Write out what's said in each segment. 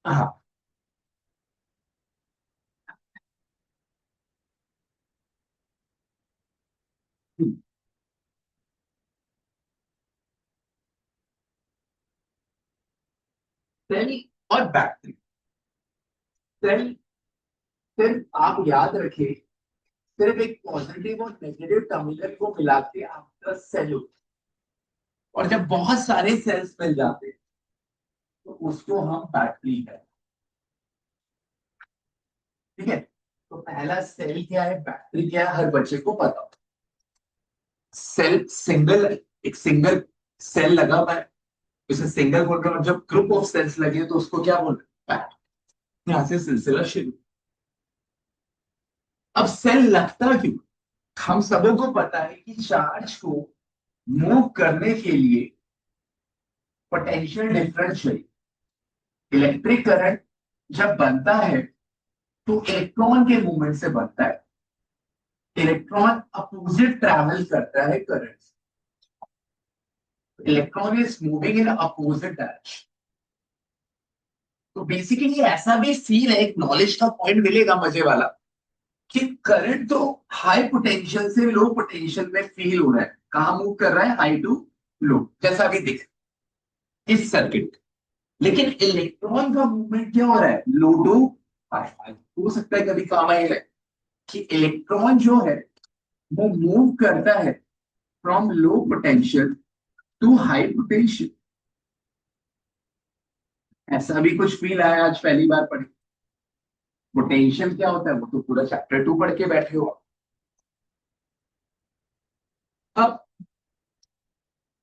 हाँ। सेल और battery. Cell सिर्फ आप याद रखिए, सिर्फ एक पॉजिटिव और नेगेटिव टर्मिनल को मिला के आपका सेल होता है। और जब बहुत सारे सेल्स मिल जाते हैं तो उसको हम बैटरी है। ठीक है, तो पहला सेल क्या है, बैटरी क्या है, हर बच्चे को पता हो। सेल सिंगल, एक सिंगल सेल लगा हुआ है, उसे सिंगल बोल रहे हैं, और जब ग्रुप ऑफ सेल्स लगे तो उसको क्या बोल रहे हैं, बैटरी। यहां से सिलसिला शुरू। अब सेल लगता क्यों, हम सबों को पता है कि चार्ज को मूव करने के लिए पोटेंशियल डिफरेंस चाहिए। इलेक्ट्रिक करंट जब बनता है तो इलेक्ट्रॉन के मूवमेंट से बनता है। इलेक्ट्रॉन अपोजिट ट्रैवल करता है current. Electron is moving in opposite direction. तो बेसिकली ऐसा भी फील है, एक नॉलेज का पॉइंट मिलेगा मजे वाला, कि करंट तो हाई पोटेंशियल से लो पोटेंशियल में फील हो रहा है, कहां मूव कर रहा है, हाई टू लो, जैसा भी दिख इस सर्किट। लेकिन इलेक्ट्रॉन का मूवमेंट क्या हो रहा है, लो टू हाई। हो सकता है कभी काम आएगा कि इलेक्ट्रॉन जो है वो मूव करता है from low potential to high potential. ऐसा भी कुछ फील आया आज पहली बार पढ़े। पोटेंशियल क्या होता है वो तो पूरा चैप्टर 2 पढ़ के बैठे हो। अब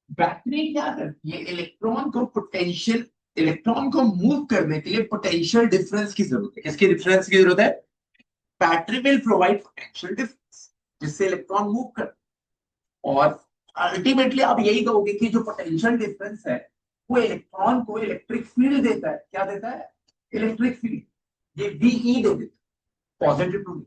बैटरी क्या करती है, इलेक्ट्रॉन को पोटेंशियल, इलेक्ट्रॉन को मूव करने के लिए पोटेंशियल डिफरेंस की जरूरत है। किसकी डिफरेंस की जरूरत है, battery will provide potential difference जिससे इलेक्ट्रॉन मूव कर। और अल्टीमेटली आप यही कहोगे कि जो पोटेंशियल डिफरेंस है वो इलेक्ट्रॉन को इलेक्ट्रिक फील्ड देता है। क्या देता है, इलेक्ट्रिक फील्ड। ये बीई दे देता है, पॉजिटिव टू।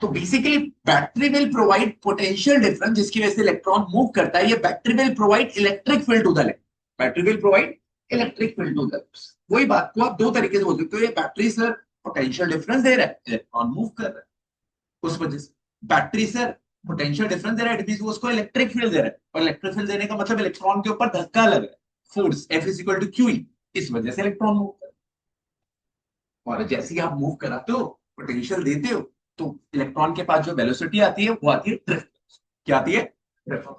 तो basically battery will provide potential difference जिसकी वजह से इलेक्ट्रॉन मूव करता है। ये battery will provide electric field to the electron. Battery will provide electric field to the. वही बात को आप दो तरीके से बोल सकते हो, ये बैटरी सर पोटेंशियल डिफरेंस दे रहा है, इलेक्ट्रॉन मूव कर रहा है उस वजह से। बैटरी सर पोटेंशियल डिफरेंस दे रहा है, इट मींस वो उसको इलेक्ट्रिक फील्ड दे रहा है, और इलेक्ट्रिक फील्ड देने का मतलब इलेक्ट्रॉन के ऊपर धक्का लग रहा है, force F is equal to q E, इस वजह से इलेक्ट्रॉन मूव कर रहा है। और जैसे ही आप मूव कराते हो, पोटेंशियल देते हो, तो इलेक्ट्रॉन के पास जो वेलोसिटी आती है वो आती है ड्रिफ्ट। क्या आती है, drift.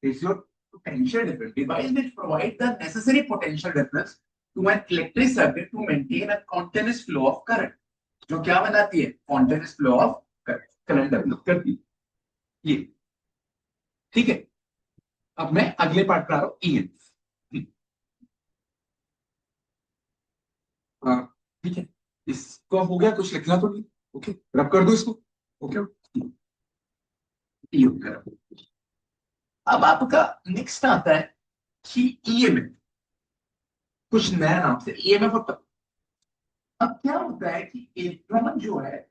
is your potential difference. Device which provide the necessary potential difference to an electric circuit to maintain a continuous flow of current. जो क्या बनाती है, continuous flow of current, current develop करती है ये। ठीक है, अब मैं अगले पार्ट पर आ रहा हूँ, ईएमएफ। हाँ ठीक है, इसको हो गया, कुछ लिखना तो नहीं, ओके रब कर दो इसको। ओके, अब आपका नेक्स्ट आता है कि ईएमएफ, कुछ नया नाम से ईएमएफ होता है। अब क्या होता है कि इलेक्ट्रॉन जो है,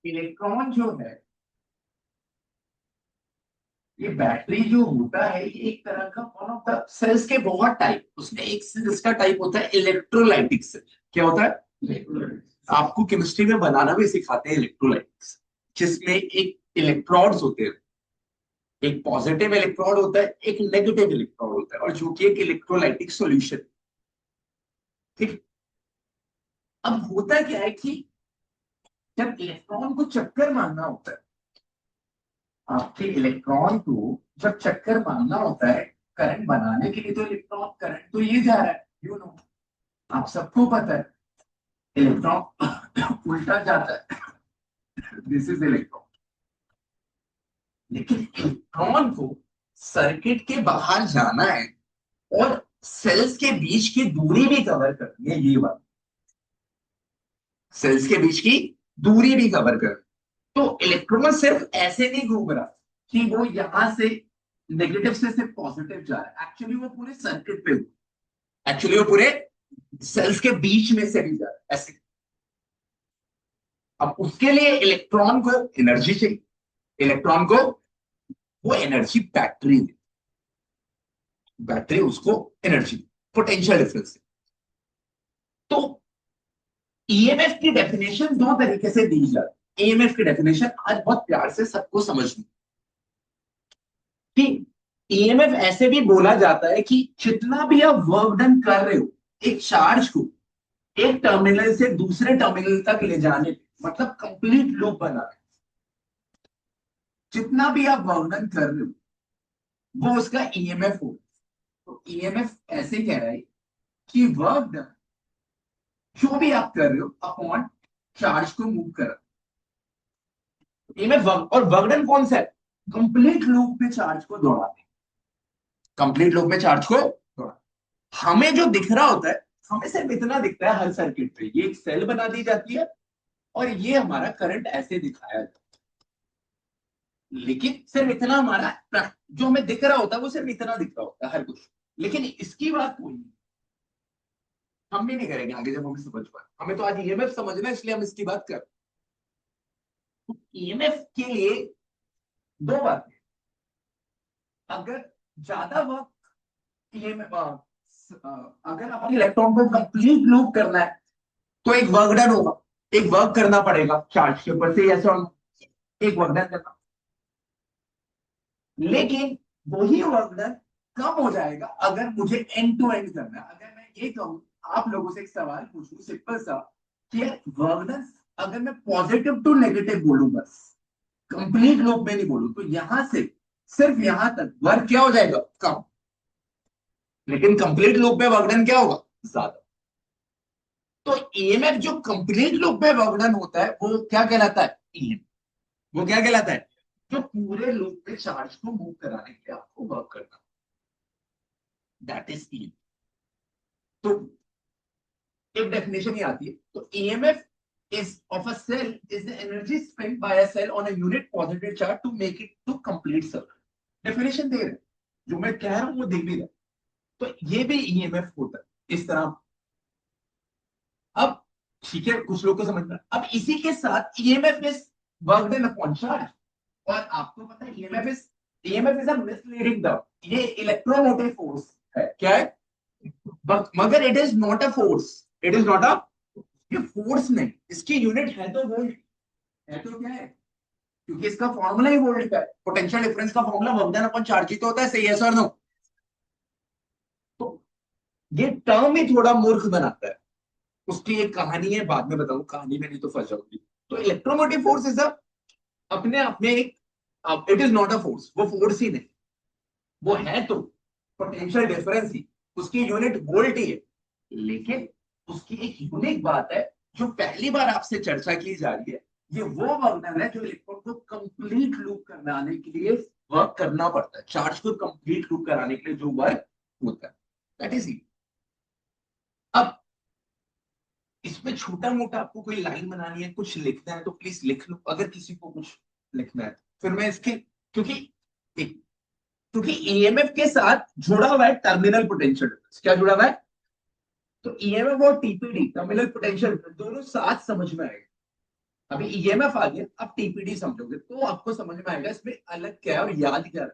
इलेक्ट्रॉन जो है, ये बैटरी जो होता है ये एक तरह का वन ऑफ द सेल्स के बहुत टाइप, उसमें एक सेल्स का टाइप होता है इलेक्ट्रोलाइटिक सेल। क्या होता है, इलेक्ट्रोलाइटिक। आपको केमिस्ट्री में बनाना भी सिखाते हैं इलेक्ट्रोलाइटिक्स, जिसमें एक इलेक्ट्रोड्स होते हैं, एक पॉजिटिव इलेक्ट्रोड होता है, एक नेगेटिव इलेक्ट्रोड होता है, और जो कि एक इलेक्ट्रोलाइटिक सॉल्यूशन। ठीक। अब होता क्या है कि जब इलेक्ट्रॉन को चक्कर मारना होता है, आपके इलेक्ट्रॉन को जब चक्कर मारना होता है करंट बनाने के लिए, तो इलेक्ट्रॉन करंट तो ये जा रहा है, यू नो, आप सबको पता है। इलेक्ट्रॉन उल्टा जाता है, दिस इज इलेक्ट्रॉन। लेकिन इलेक्ट्रॉन को सर्किट के बाहर जाना है और सेल्स के बीच की दूरी भी कवर करनी है, ये बात। सेल्स के बीच की दूरी भी कवर कर। तो इलेक्ट्रॉन सिर्फ ऐसे नहीं घूम रहा कि वो यहां से नेगेटिव से सिर्फ पॉजिटिव जा रहा है, एक्चुअली वो पूरे सर्किट पे, एक्चुअली वो पूरे सेल्स के बीच में से भी जा रहा है ऐसे। अब उसके लिए इलेक्ट्रॉन को एनर्जी चाहिए, इलेक्ट्रॉन को वो एनर्जी बैटरी, बैटरी उसको एनर्जी, पोटेंशियल डिफरेंस। तो ईएमएफ की डेफिनेशन दो तरीके से दी जाती है। ईएमएफ की डेफिनेशन आज बहुत प्यार से सबको समझनी कि ईएमएफ ऐसे भी बोला जाता है कि जितना भी आप वर्क डन कर रहे हो एक चार्ज को एक टर्मिनल से दूसरे टर्मिनल तक ले जाने, मतलब कंप्लीट लूप बना है, जितना भी आप वर्क डन कर रहे हो वो उसका ईएमएफ हो। तो ईएमएफ ऐसे कह रहा है कि वर्क डन जो भी आप कर रहे हो अपॉन चार्ज को मूव कर, ईएमएफ वर्क, और वर्क डन कौन सा है, कंप्लीट लूप में चार्ज को दौड़ाते, कंप्लीट लूप में चार्ज को दौड़ा। हमें जो दिख रहा होता है, हमें सिर्फ इतना दिखता है हर सर्किट पे, ये एक सेल बना दी जाती है और ये हमारा करंट ऐसे दिखाया जाता है। लेकिन सिर्फ इतना हमारा जो हमें दिख रहा होता है वो सिर्फ इतना दिख रहा होता है हर कुछ, लेकिन इसकी बात कोई नहीं, हम भी नहीं करेंगे आगे जब हमें समझ पाए। हमें तो आज ईएमएफ समझना है इसलिए हम इसकी बात कर। ईएमएफ के लिए दो बातें, अगर ज्यादा वक्त ईएमएफ, अगर अपन इलेक्ट्रॉन को कंप्लीट लूप करना है तो एक वर्क डन होगा, एक वर्क करना पड़ेगा चार्ज के ऊपर से, ऐसा एक वर्क डन करना, लेकिन वही वर्क डन कम हो जाएगा अगर मुझे एंड टू एंड करना है। अगर मैं ये कहूं, आप लोगों से एक सवाल पूछूं सिंपल सा कि वर्क डन अगर मैं पॉजिटिव टू नेगेटिव बोलूं, बस कंप्लीट लूप में नहीं बोलूं, तो यहां से सिर्फ यहां तक वर्क क्या हो जाएगा, कम, लेकिन कंप्लीट लूप में वर्क डन क्या होगा, ज्यादा। तो ईएमएफ जो कंप्लीट लूप में वर्क डन होता है वो क्या कहलाता है, ईएमएफ। वो क्या कहलाता है, जो पूरे लूप में चार्ज को मूव कराने के लिए आपको वर्क करना, दैट इज ईएमएफ। तो एक डेफिनेशन ही आती है, तो EMF is of a cell is the energy spent by a cell on a unit positive charge to make it to complete circle। Definition दे रहे, जो मैं कह रहा हूं वो दे भी रहा। तो ये भी ईएमएफ होता है इस तरह। अब ठीक है, कुछ लोग को समझ में, अब इसी के साथ EMF is work done upon charge, और आपको पता है EMF is a misleading term, ये इलेक्ट्रोमोटिव फोर्स है, क्या है, मगर it is not a force, it is not a, ये फोर्स नहीं, इसकी यूनिट है तो वोल्ट, है तो क्या है, क्योंकि इसका फॉर्मूला ही वोल्ट का है, पोटेंशियल डिफरेंस का formula work done upon charge ही तो होता है, सही है सर, नो। तो ये टर्म ही थोड़ा मूर्ख बनाता है, उसकी एक कहानी है, बाद में बताऊं, कहानी में नहीं तो फंस जाऊंगी। तो इलेक्ट्रोमोटिव फोर्स इज अ, अपने आप में एक, it is not a force, वो फोर्स ही नहीं, वो है तो पोटेंशियल डिफरेंस ही, उसकी यूनिट वोल्ट ही है, लेकिन उसकी एक यूनिक बात है जो पहली बार आपसे चर्चा की जा रही है, ये वो वर्क है जो इलेक्ट्रॉन को कंप्लीट लूप कराने के लिए वर्क करना पड़ता है, चार्ज को कंप्लीट लूप कराने के लिए जो वर्क होता है, दैट इज इट। अब इसमें छोटा मोटा आपको कोई लाइन बनानी है, कुछ लिखना है तो प्लीज लिख लो, अगर किसी को कुछ लिखना है फिर मैं इसके, क्योंकि क्योंकि ईएमएफ के साथ जुड़ा हुआ है टर्मिनल पोटेंशियल डिफरेंस, क्या जुड़ा हुआ है, तो ईएमएफ और टीपीडी टर्मिनल पोटेंशियल दोनों साथ समझ में आएगा। अभी ईएमएफ आ गया, अब टीपीडी समझोगे तो आपको समझ में आएगा इसमें अलग क्या है और याद क्या है।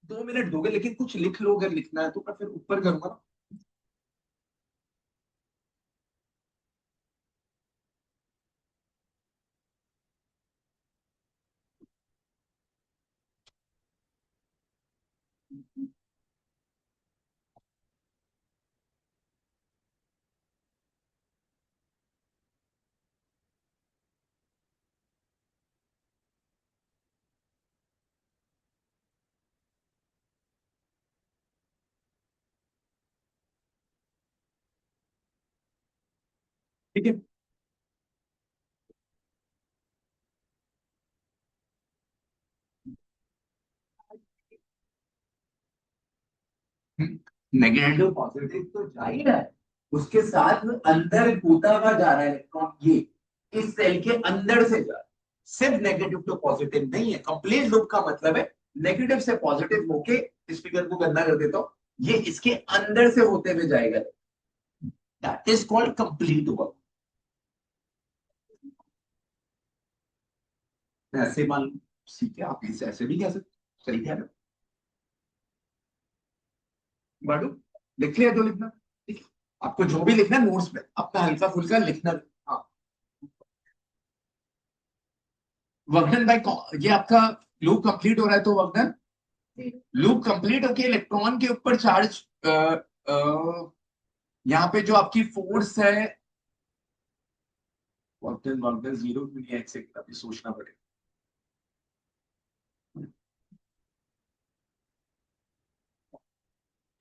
2 मिनट दोगे, लेकिन कुछ लिख लो अगर लिखना है तो, मैं फिर ऊपर करूंगा। ठीक है, नेगेटिव पॉजिटिव तो जा ही रहा है, उसके साथ अंदर कूदा हुआ जा रहा है इलेक्ट्रॉन, ये इस सेल के अंदर से जा रहा है, सिर्फ नेगेटिव टू पॉजिटिव नहीं है। कंप्लीट लूप का मतलब है नेगेटिव से पॉजिटिव होके, इस फिगर को गंदा कर देता हूं, ये इसके अंदर से होते हुए जाएगा, that is called complete work. ऐसे मान लो, ठीक है, आप इसे ऐसे भी कह सकते, सही कह रहे हो। बाडू, लिख लिया जो लिखना, ठीक है। आपको जो भी लिखना है नोट्स पे अपना हल्का फुल्का लिखना। हाँ, वगनन भाई, ये आपका लूप कंप्लीट हो रहा है, तो वगनन लूप कंप्लीट होके इलेक्ट्रॉन के ऊपर चार्ज, यहाँ पे जो आपकी फोर्स है, वगनन वगनन जीरो क्यों नहीं है, एक सेकंड अभी सोचना पड़ेगा।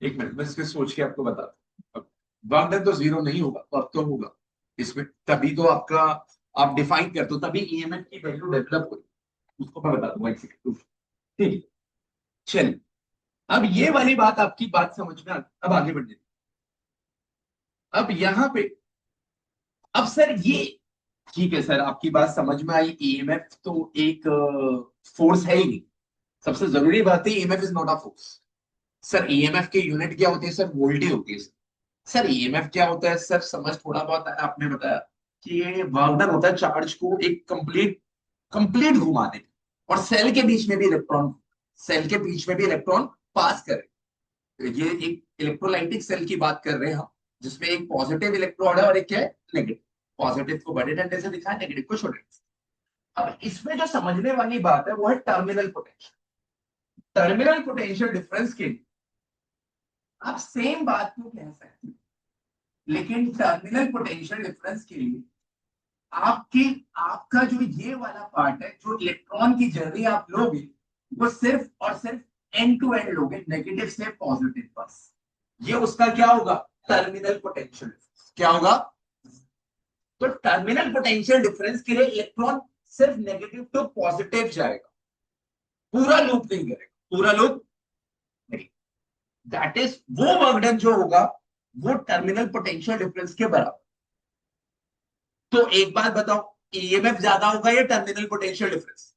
एक मिनट, मैं इसके सोच के आपको बताता हूँ। वगनन तो जीरो नहीं होगा, अब तो होगा इसमें, तभी तो आपका, आप डिफाइन करते हो, तभी ईएमएफ की वैल्यू डेवलप हुई, उसको मैं बता दूंगा एक सेकंड। ठीक है, चलिए। अब ये वाली बात, आपकी बात समझ में अब आगे बढ़ने दीजिए। अब यहां पे, अब सर ये, ठीक है सर, आपकी बात समझ में आई, ईएमएफ तो एक फोर्स है ही नहीं। सबसे जरूरी बात है, EMF is not a force. Sir EMF की यूनिट क्या होती है सर? वोल्ट ही होती है सर। ईएमएफ क्या होता है सर? समझ थोड़ा बहुत है, आपने बताया कि ये वर्क डन होता है चार्ज को एक कंप्लीट कंप्लीट घुमाने में। और सेल के बीच में भी इलेक्ट्रॉन, सेल के बीच में भी इलेक्ट्रॉन पास करे। ये एक इलेक्ट्रोलाइटिक सेल की बात कर रहे हैं हम, जिसमें एक पॉजिटिव इलेक्ट्रोड है और एक क्या है, नेगेटिव। पॉजिटिव को बड़े डंडे से दिखाया, नेगेटिव को छोटे डंडे से। अब इसमें जो समझने वाली बात है वो है terminal potential. Terminal potential difference के लिए आप सेम बात को कह सकते हैं, लेकिन टर्मिनल पोटेंशियल डिफरेंस के लिए आपकी, आपका जो ये वाला पार्ट है, जो इलेक्ट्रॉन की जर्नी आप लोगे, वो सिर्फ और सिर्फ एंड टू एंड लोगे, नेगेटिव से पॉजिटिव बस। ये उसका क्या होगा? Terminal potential. क्या होगा? तो टर्मिनल पोटेंशियल डिफरेंस के लिए इलेक्ट्रॉन सिर्फ नेगेटिव टू पॉजिटिव जाएगा, पूरा लूप नहीं करेगा, पूरा लूप नहीं। दैट इज वो वर्क डन जो होगा, वो टर्मिनल पोटेंशियल डिफरेंस के बराबर। तो एक बात बताओ, ईएमएफ ज्यादा होगा या टर्मिनल पोटेंशियल डिफरेंस?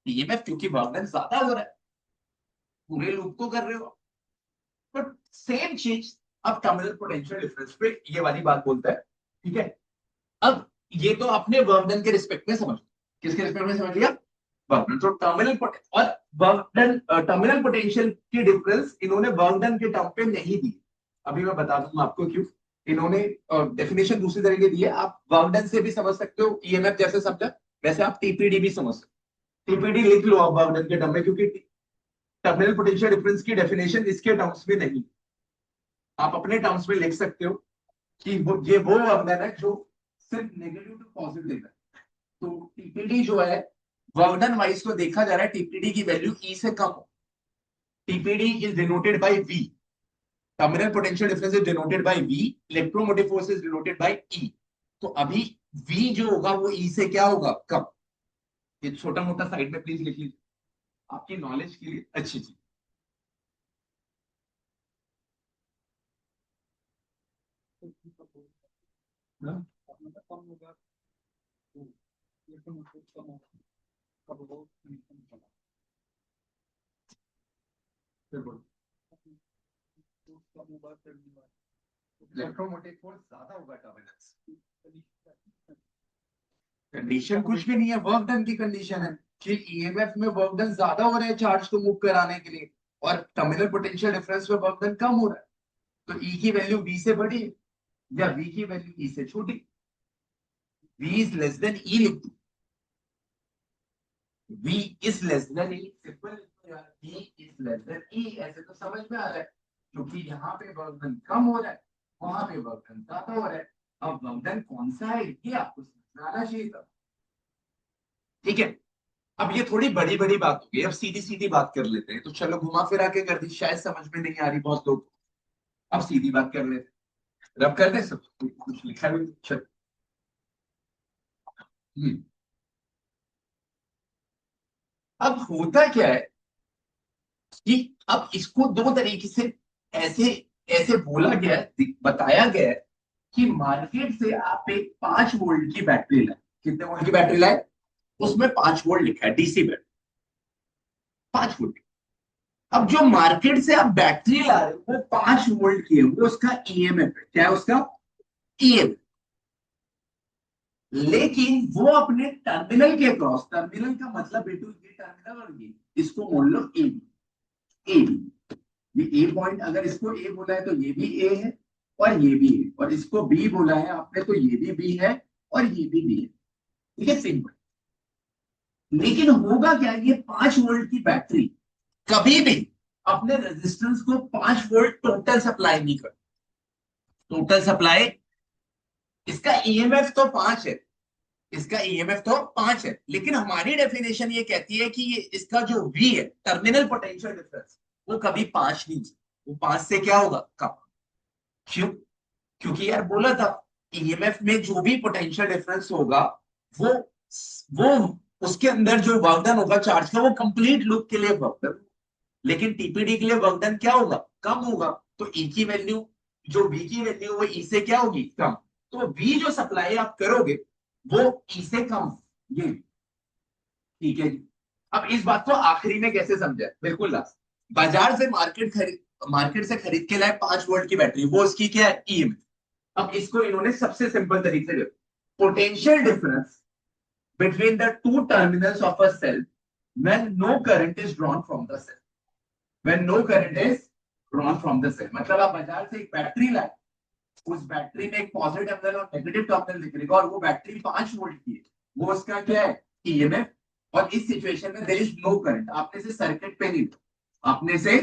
ईएमएफ, क्योंकि वर्क डन ज्यादा हो रहा है, पूरे लूप को कर रहे हो। तो सेम चीज अब टर्मिनल पोटेंशियल डिफरेंस पे ये वाली बात बोलता है, ठीक है। अब ये तो आपने वर्क डन के रिस्पेक्ट में समझ, किसके रिस्पेक्ट में समझ लिया? Work done. तो टर्मिनल और वर्क डन, टर्मिनल पोटेंशियल की डिफरेंस इन्होंने वर्क डन के टर्म पे नहीं दी। अभी मैं बता दूंगा आपको क्यों। इन्होंने डेफिनेशन दूसरी तरीके दी है। आप वर्क डन से भी समझ सकते हो, ईएमएफ जैसे समझा वैसे आप टीपीडी भी समझ सकते हो। टीपीडी लिख लो आप वर्क डन के टर्म में, क्योंकि टर्मिनल पोटेंशियल डिफरेंस की डेफिनेशन इसके टर्म्स में नहीं, आप अपने टर्म्स में लिख सकते हो कि वो, ये वो वर्क है जो सिर्फ नेगेटिव टू पॉजिटिव है। तो टीपीडी जो है, वर्क डन वाइज को देखा जा रहा है, टीपीडी की वैल्यू ई से कम हो। TPD is denoted by V, terminal potential difference is denoted by V, electromotive force is denoted by E. तो अभी वी जो होगा वो ई से क्या होगा? कम। ये छोटा मोटा साइड में प्लीज लिख लीजिए, आपकी नॉलेज के लिए अच्छी चीज। इलेक्ट्रोमोटिव फोर्स ज्यादा होगा टर्मिनल। कंडीशन कुछ भी नहीं है, वर्क डन की कंडीशन है कि ईएमएफ में वर्क डन ज्यादा हो रहा है चार्ज को मूव कराने के लिए, और टर्मिनल पोटेंशियल डिफरेंस में वर्क डन कम हो रहा है। तो ई की वैल्यू वी से बड़ी है या वी की वैल्यू ई से छोटी? V is less than E लिख दो, V is less than E, simple. V is less than E, ऐसे तो समझ में आ रहा है, क्योंकि यहाँ पे वर्क डन कम हो रहा है, वहां पे वर्क डन ज्यादा हो रहा है। अब वर्क डन कौन सा है ये आपको समझ में आना चाहिए था, ठीक है। अब ये थोड़ी बड़ी बड़ी बात हो गई, अब सीधी सीधी बात कर लेते हैं। तो चलो घुमा फिरा के कर दी, शायद समझ में नहीं आ रही बहुत लोग, अब सीधी बात कर लेते हैं। रब करते हैं सब कुछ लिखा भी चल। हम्म। अब होता क्या है कि अब इसको दो तरीके से ऐसे ऐसे बोला गया है, बताया गया है कि मार्केट से आप एक 5 वोल्ट की बैटरी लाए। कितने वोल्ट की बैटरी लाए? उसमें 5 वोल्ट लिखा है, डीसी बैटरी, 5 वोल्ट। अब जो मार्केट से आप बैटरी ला रहे हो वो 5 वोल्ट की है, वो उसका ईएमएफ है। क्या है उसका? ईएमएफ। लेकिन वो अपने टर्मिनल के क्रॉस, टर्मिनल का मतलब बेटू ये टर्मिनल और ये, इसको बोल लो ए बी, ए बी, ये ए पॉइंट, अगर इसको ए बोला है तो ये भी ए है और ये भी है, और इसको बी बोला है आपने तो ये भी बी है और ये भी बी है। ठीक है, सिंपल। लेकिन होगा क्या, ये 5 वोल्ट की बैटरी कभी भी अपने रेजिस्टेंस को 5 वोल्ट टोटल सप्लाई नहीं कर, टोटल सप्लाई, इसका ईएमएफ तो 5 है, इसका ईएमएफ तो 5 है, लेकिन हमारी डेफिनेशन ये कहती है कि ये इसका जो वी है, टर्मिनल पोटेंशियल डिफरेंस, वो कभी 5 नहीं, वो 5 से क्या होगा, कम। क्यों? क्योंकि यार बोला था ईएमएफ में जो भी पोटेंशियल डिफरेंस होगा, वो वो उसके अंदर जो वर्कडन होगा चार्ज का, वो कंप्लीट लूप के लिए वर्कडन, लेकिन टीपीडी के लिए वर्कडन क्या होगा, कम होगा। तो ई की वैल्यू, जो वी की वैल्यू वो ई से क्या होगी, कम। तो वी जो सप्लाई आप करोगे वो ई से कम, ये। ठीक है जी। अब इस बात को आखिरी में कैसे समझे, बिल्कुल लास्ट, बाजार से मार्केट से खरीद के लाए 5 वोल्ट की बैटरी, वो उसकी क्या है, ईएमएफ। अब इसको इन्होंने सबसे सिंपल तरीके से, potential difference between the two terminals of a cell when no current is drawn from the cell, when no current is drawn from the cell, मतलब आप बाजार से एक बैटरी लाए, उस बैटरी में एक पॉजिटिव टर्मिनल और नेगेटिव टर्मिनल दिखेगा, और वो बैटरी 5 वोल्ट की है, वो उसका क्या है, ईएमएफ। और इस सिचुएशन में देयर इज नो करंट, आपने से सर्किट पे नहीं, आपने से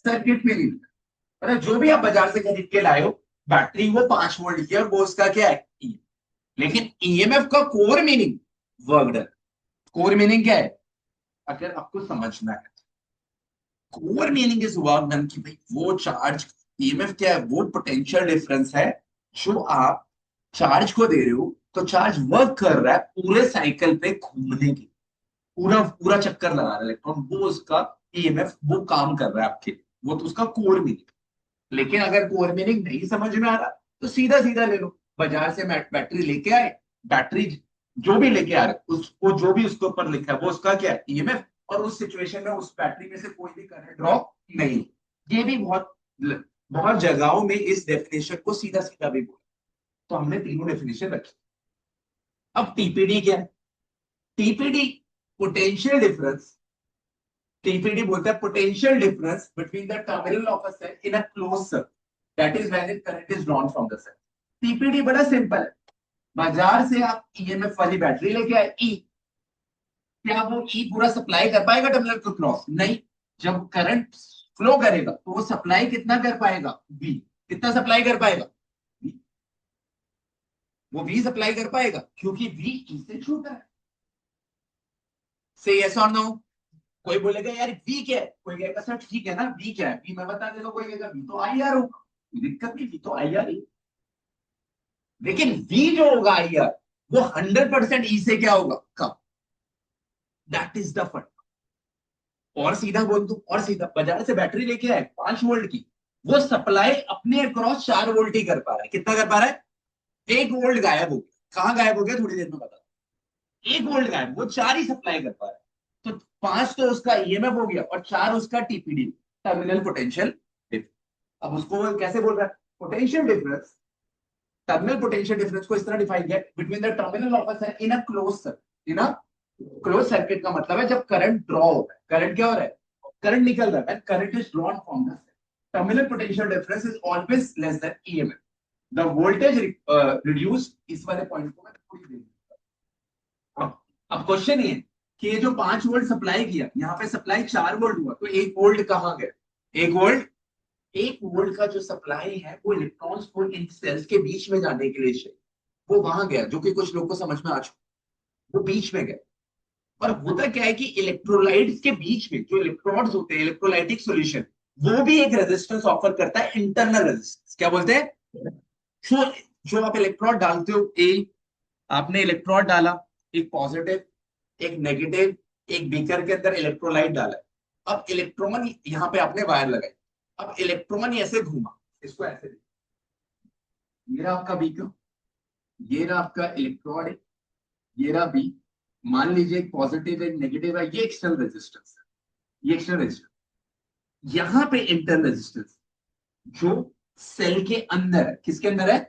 सर्किट पे नहीं, मतलब जो भी आप बाजार से खरीद के लाए हो बैटरी, वो 5 वोल्ट की है और वो उसका क्या है, EMF। लेकिन ईएमएफ का core meaning work done, core meaning क्या है, अगर आपको समझना है, core meaning is work done की भाई वो चार्ज, ईएमएफ क्या है, वो पोटेंशियल डिफरेंस है जो आप चार्ज को दे रहे हो, तो चार्ज वर्क कर रहा है पूरे साइकिल पे घूमने की, पूरा पूरा चक्कर लगा रहा है इलेक्ट्रॉन, वो उसका ईएमएफ वो काम कर रहा है आपके, वो तो उसका कोर मीनिंग। लेकिन अगर कोर मीनिंग नहीं समझ में आ रहा तो सीधा सीधा ले लो, बाजार से बैटरी लेके आए, बैटरी जो भी लेके आ रहे उसको, जो भी उसके ऊपर लिखा है वो उसका क्या है, ईएमएफ। और उस सिचुएशन में उस बैटरी में से कोई भी करंट ड्रॉ नहीं। ये भी बहुत बहुत जगहों में इस डेफिनेशन को सीधा सीधा भी बोला, तो हमने तीनों डेफिनेशन रखी। अब टीपीडी क्या है, टीपीडी पोटेंशियल डिफरेंस, टीपीडी बोलता है potential difference between the terminal of a cell in a closed circuit, that is when current is drawn from the cell. TPD बड़ा सिंपल है, बाजार से आप ईएमएफ वाली बैटरी लेके आए, ई, क्या वो ई पूरा सप्लाई कर पाएगा टर्मिनल को क्रॉस, नहीं। जब करंट फ्लो करेगा तो वो सप्लाई कितना कर पाएगा, वी, कितना सप्लाई कर पाएगा, V? वो वी सप्लाई कर पाएगा क्योंकि वी ई से छोटा है। से यस और नो, कोई बोलेगा यार वी क्या है, कोई कहेगा सर ठीक है ना, वी क्या है, वी मैं बता देगा, कोई कहेगा वी तो आई आर होगा, दिक्कत नहीं, वी तो आई आर ही। लेकिन वी जो होगा आई आर, वो 100% ई से क्या होगा, कम। दैट इज द फर्क। और सीधा बोल दू, और सीधा, बाजार से बैटरी लेके आए 5 वोल्ट की, वो सप्लाई अपने अक्रॉस 4 वोल्ट ही कर पा रहा है, कितना कर पा रहा है, 1 वोल्ट गायब हो गया, कहां गायब हो गया, थोड़ी देर में बता, 1 वोल्ट गायब, वो 4 ही सप्लाई कर पा रहा है। तो 5 तो उसका ईएमएफ हो गया और 4 उसका टीपीडी, टर्मिनल पोटेंशियल डिफरेंस। अब उसको वो कैसे बोल रहा है, potential difference, terminal potential difference को इस तरह डिफाइन किया, between the terminal of a cell in a close circuit, in a close circuit का मतलब है जब करंट ड्रॉ होता है, करंट क्या हो रहा है, करंट निकल रहा है, current is drawn from the cell, terminal potential difference is always less than EMF, the voltage reduced, इस वाले पॉइंट को मैं थोड़ी देर, अब क्वेश्चन ये कि ये जो 5 वोल्ट सप्लाई किया, यहाँ पे सप्लाई 4 वोल्ट हुआ, तो 1 वोल्ट कहाँ गया, 1 वोल्ट, 1 वोल्ट का जो सप्लाई है वो इलेक्ट्रॉन्स को इन सेल्स के बीच में जाने के लिए चाहिए, वो वहां गया, जो कि कुछ लोगों को समझ में आ चुका, वो बीच में गया। और होता क्या है कि इलेक्ट्रोलाइट्स के बीच में जो इलेक्ट्रोड्स होते हैं, इलेक्ट्रोलाइटिक सॉल्यूशन, वो भी एक रेजिस्टेंस ऑफर करता है, इंटरनल रेजिस्टेंस, क्या बोलते हैं, जो जो आप इलेक्ट्रोड डालते हो, आपने इलेक्ट्रोड डाला, एक पॉजिटिव एक नेगेटिव, एक बीकर के अंदर इलेक्ट्रोलाइट डाला है, अब इलेक्ट्रॉन यहाँ पे आपने वायर लगाई, अब इलेक्ट्रॉन ऐसे घूमा, इसको ऐसे, ये रहा आपका बीकर, ये रहा आपका इलेक्ट्रोड, ये रहा बी, मान लीजिए एक पॉजिटिव एक नेगेटिव है, ये एक्सटर्नल रेजिस्टेंस है, ये एक्सटर्नल रेजिस्टेंस, यहाँ पे इंटरनल रेजिस्टेंस जो सेल के अंदर है, किसके अंदर है,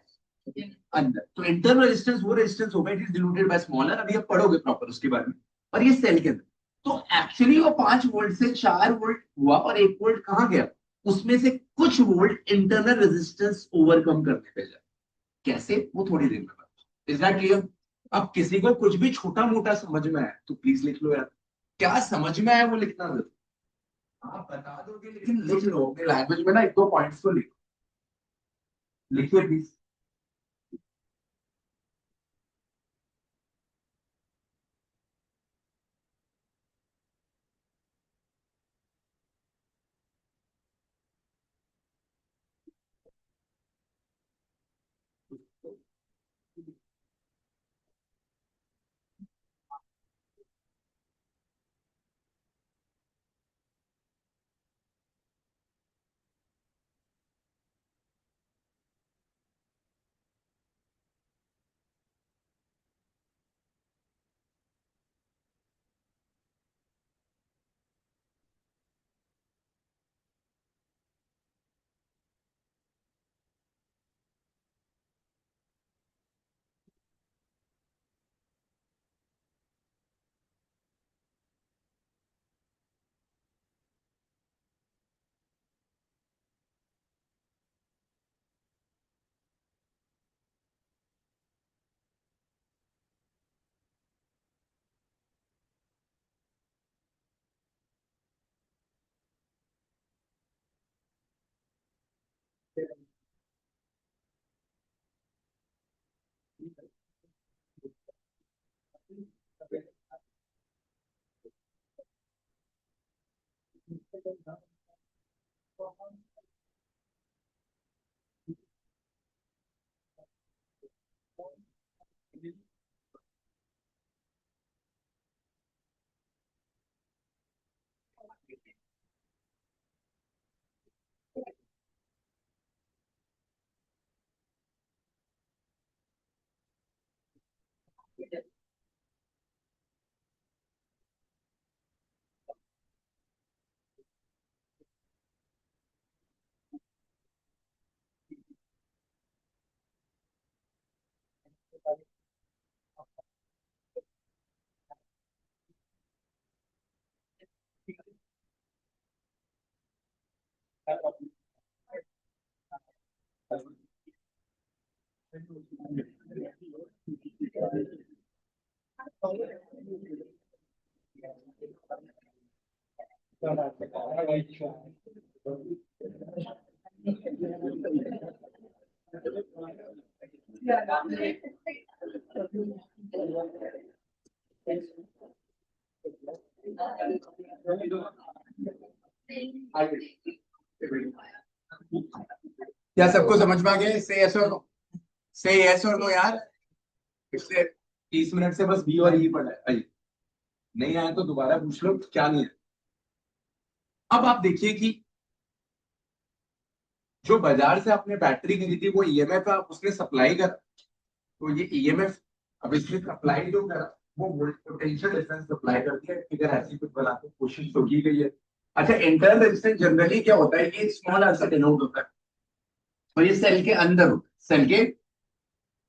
अंदर। तो इंटरनल रेजिस्टेंस वो रेजिस्टेंस होगा, it is denoted bye smaller, अभी आप पढ़ोगे प्रॉपर उसके बारे में। और ये सेल के अंदर, तो एक्चुअली वो 5 वोल्ट से 4 वोल्ट हुआ और 1 वोल्ट कहाँ गया, उसमें से कुछ वोल्ट इंटरनल रेजिस्टेंस ओवरकम करने पे जाए। कैसे, वो थोड़ी देर में बात। Is that clear? अब किसी को कुछ भी छोटा मोटा समझ में आए तो प्लीज लिख लो यार, क्या समझ में आया वो लिखना जरूर। आप बता दोगे लेकिन लिख लो अपने लैंग्वेज में ना, 1-2 पॉइंट्स तो लिखो, लिखिए प्लीज। क्या सबको समझ में आ गया? से यस और नो, से यस और नो यार। पिछले 30 मिनट से बस बी और ई पढ़ा है। आइए, नहीं आया तो दोबारा पूछ लो क्या नहीं है। अब आप देखिए कि जो बाजार से आपने बैटरी खरीदी थी वो ईएमएफ आप उसने सप्लाई करा, तो ये ईएमएफ अब इसने सप्लाई जो करा वो पोटेंशियल डिफरेंस सप्लाई कर दिया, फिगर ऐसी कुछ बनाने की कोशिश तो की गई है। अच्छा, इंटरनल रेजिस्टेंस जनरली क्या होता है, ये स्मॉल आर से डिनोट होता है, और ये सेल के अंदर होता है, सेल के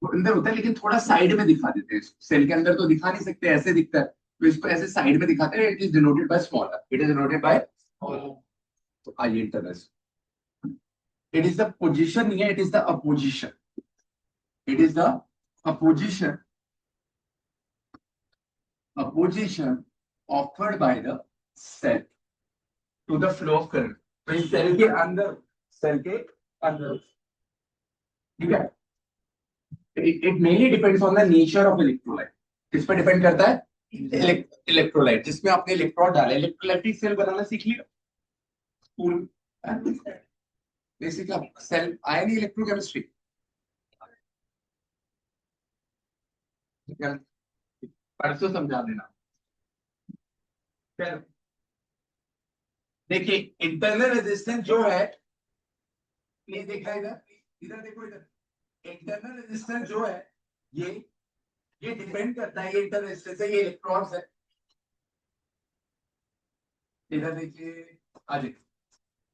अंदर होता है, लेकिन थोड़ा साइड में दिखा देते हैं इसको। सेल के अंदर तो दिखा नहीं सकते, ऐसे दिखता है, तो इसको ऐसे साइड में दिखाते हैं। It is denoted by small r, it is denoted by, तो आइए internal, it is the position, नहीं है, it is the opposition, it is the opposition, opposition offered by the cell to the flow of current। तो इस cell के अंदर, cell के अंदर, ठीक है, it mainly depends on the nature of electrolyte. किस पर डिपेंड करता है? इलेक्ट्रोलाइट जिसमें आपने इलेक्ट्रॉन डाले। इलेक्ट्रोलाइटिक सेल बनाना सीख लिया स्कूल, बेसिक सेल आया नहीं, इलेक्ट्रोकेमिस्ट्री परसों समझा देना। फिर देखिए, इंटरनल रेजिस्टेंस जो है, ये देखा इधर, इधर देखो इधर, इंटरनल रेजिस्टेंस जो है, ये ये डिपेंड करता है, ये इंटरनल रेजिस्टेंस है, ये इलेक्ट्रॉन्स है। इधर देखिए, आ देखिए,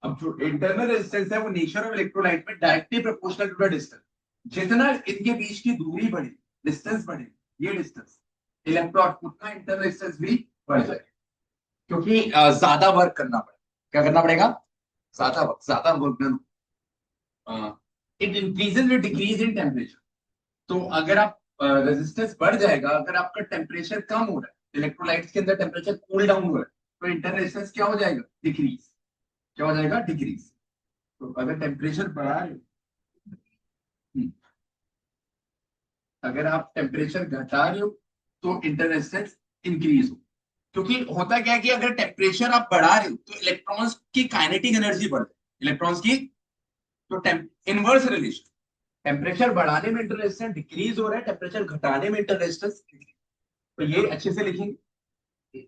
अब जो इंटरनल रेजिस्टेंस है वो नेचर ऑफ इलेक्ट्रोलाइट में directly proportional to the distance. जितना इनके बीच की दूरी बढ़े, डिस्टेंस बढ़े, ये डिस्टेंस इलेक्ट्रॉन, उतना इंटरनल डिस्टेंस भी बढ़ जाए, क्योंकि ज्यादा वर्क करना पड़ेगा। क्या करना पड़ेगा? ज्यादा work done. It increases with decrease in temperature. तो अगर आप रेजिस्टेंस बढ़ जाएगा, अगर आपका टेम्परेचर कम हो रहा है, इलेक्ट्रोलाइट्स के अंदर टेम्परेचर कूल डाउन हो रहा है, तो इंटरनल रेजिस्टेंस क्या हो जाएगा? डिक्रीज। क्या हो जाएगा? डिक्रीज। तो अगर टेम्परेचर बढ़ा रहे हो, हम्म, अगर आप टेम्परेचर घटा रहे हो तो इंटरनल रेजिस्टेंस इंक्रीज हो। क्योंकि होता क्या है कि अगर टेम्परेचर आप बढ़ा रहे हो तो इलेक्ट्रॉन्स की काइनेटिक एनर्जी बढ़ जाए, इलेक्ट्रॉन्स की। तो इनवर्स रिलेशन, टेम्परेचर बढ़ाने में इंटरनल रेजिस्टेंस डिक्रीज हो रहा है, टेम्परेचर घटाने में इंटरनल रेजिस्टेंस। तो ये अच्छे से लिखेंगे।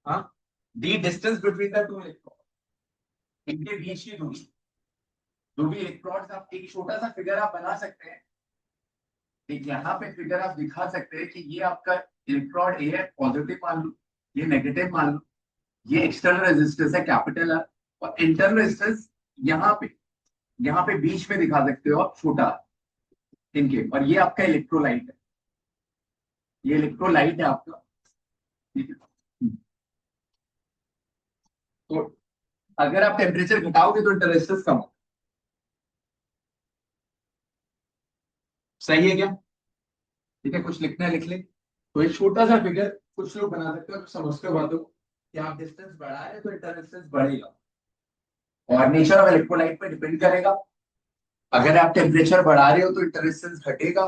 हाँ, दी distance between the two electron, इनके बीच की दूरी। जो भी इलेक्ट्रॉन्स, आप एक छोटा सा फिगर आप बना सकते हैं, एक यहाँ पे फिगर आप दिखा सकते हैं कि ये आपका इलेक्ट्रॉन ए है, पॉजिटिव मान लो, ये नेगेटिव मान लो, ये एक्सटर्नल रेजिस्टेंस है कैपिटल आर, और इंटरनल रेजिस्टेंस यहाँ पे बीच में दिखा सकते हो आप छोटा इनके, और ये आपका इलेक्ट्रोलाइट है, ये इलेक्ट्रोलाइट है आपका। ठीक है। तो अगर आप टेम्परेचर घटाओगे तो इंटरनल रेजिस्टेंस कम होगा। सही है क्या? ठीक है, कुछ लिखना है लिख ले। तो एक छोटा सा फिगर कुछ लोग बना सकते हो, तो समझ के बातों को कि आप डिस्टेंस बढ़ा रहे हैं तो इंटर डिस्टेंस बढ़ेगा, और नेचर ऑफ इलेक्ट्रोलाइट पे डिपेंड करेगा। अगर आप टेम्परेचर बढ़ा रहे हो तो इंटर डिस्टेंस घटेगा।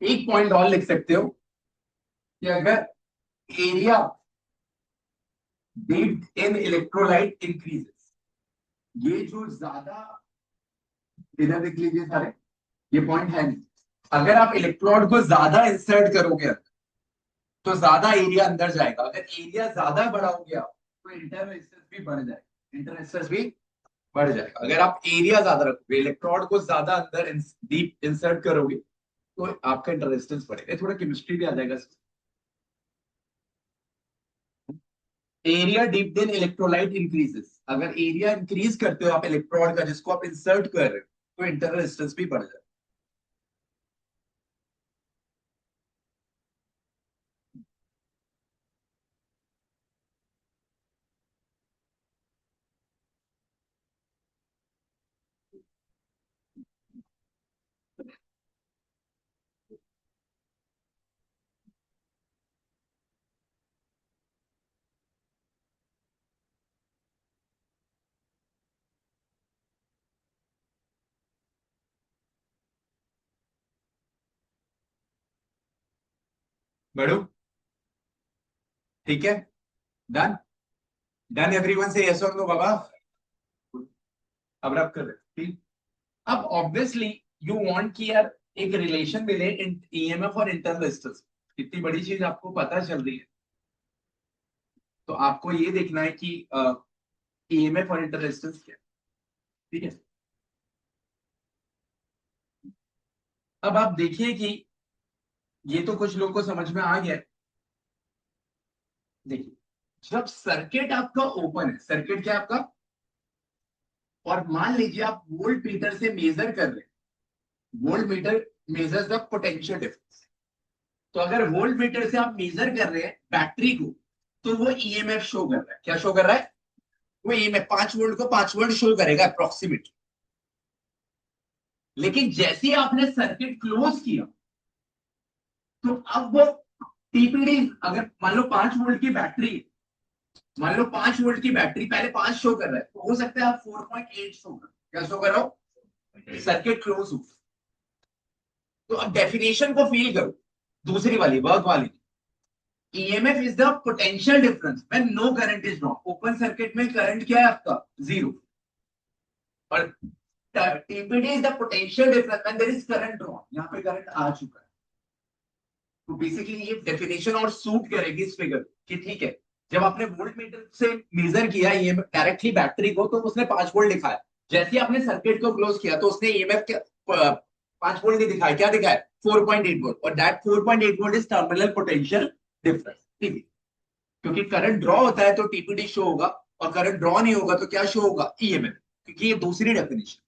एक पॉइंट और लिख सकते हो कि अगर area dipped in electrolyte increases, ये जो ज्यादा, इधर देख लीजिए सारे, ये पॉइंट है नहीं। अगर आप इलेक्ट्रोड को ज्यादा इंसर्ट करोगे तो ज्यादा एरिया अंदर जाएगा, अगर एरिया ज्यादा बढ़ाओगे आप तो इंटर रेजिस्टेंस भी बढ़ जाएगा, इंटर रेजिस्टेंस भी बढ़ जाएगा। अगर आप एरिया ज्यादा रखोगे, इलेक्ट्रोड को ज्यादा अंदर डीप इंसर्ट करोगे तो आपका इंटर रेजिस्टेंस बढ़ेगा। थोड़ा केमिस्ट्री भी आ जाएगा। Area deep in electrolyte increases, अगर एरिया इंक्रीज करते हो आप इलेक्ट्रोड का जिसको आप इंसर्ट कर रहे हो, तो इंटर रेजिस्टेंस भी बढ़ जाएगा। बढ़ो। ठीक है, डन। डन एवरीवन से यस और नो बाबा। अब रब कर रहे ठीक। अब ऑब्वियसली यू वांट कि यार एक रिलेशन मिले ईएमएफ और इंटरनल रेजिस्टेंस। इतनी बड़ी चीज आपको पता चल रही है, तो आपको ये देखना है कि ईएमएफ और इंटरनल रेजिस्टेंस क्या है। ठीक है। अब आप देखिए कि ये तो कुछ लोगों को समझ में आ गया है। देखिए, जब सर्किट आपका ओपन है, सर्किट क्या है आपका, और मान लीजिए आप वोल्ट मीटर से मेजर कर रहे हैं, volt meter measures the potential difference. तो अगर वोल्ट मीटर से आप मेजर कर रहे हैं बैटरी को, तो वो ईएमएफ शो कर रहा है। क्या शो कर रहा है? वो ईएमएफ 5 वोल्ट को 5 वोल्ट शो करेगा अप्रोक्सीमेट। लेकिन जैसे ही आपने सर्किट क्लोज किया, तो अब वो टीपीडी, अगर मान लो 5 वोल्ट की बैटरी, मान लो 5 वोल्ट की बैटरी पहले 5 शो कर रहा है, तो हो सकता है आप 4.8 शो कर, क्या शो कर रहा हो, सर्किट क्लोज हो। तो अब डेफिनेशन को फील करो, दूसरी वाली वर्क वाली। EMF is the potential difference when no current is drawn. Open circuit में करंट क्या है आपका? जीरो। और TPD is the potential difference when there is current drawn. यहाँ पे करंट आ चुका है। तो बेसिकली ये डेफिनेशन और सूट करेगी इस फिगर कि ठीक है, जब आपने वोल्ट मीटर से मेजर किया ये डायरेक्टली बैटरी को, तो उसने 5 वोल्ट दिखाया। जैसे ही आपने सर्किट को क्लोज किया तो उसने ईएमएफ क्या 5 वोल्ट नहीं दिखाया, क्या दिखाया? 4.8 वोल्ट। और that 4.8 volt is terminal potential difference. ठीक है। क्योंकि करंट ड्रॉ होता है तो टीपीडी शो होगा, और करंट ड्रॉ नहीं होगा तो क्या शो होगा, ईएमएफ। क्योंकि ये दूसरी डेफिनेशन,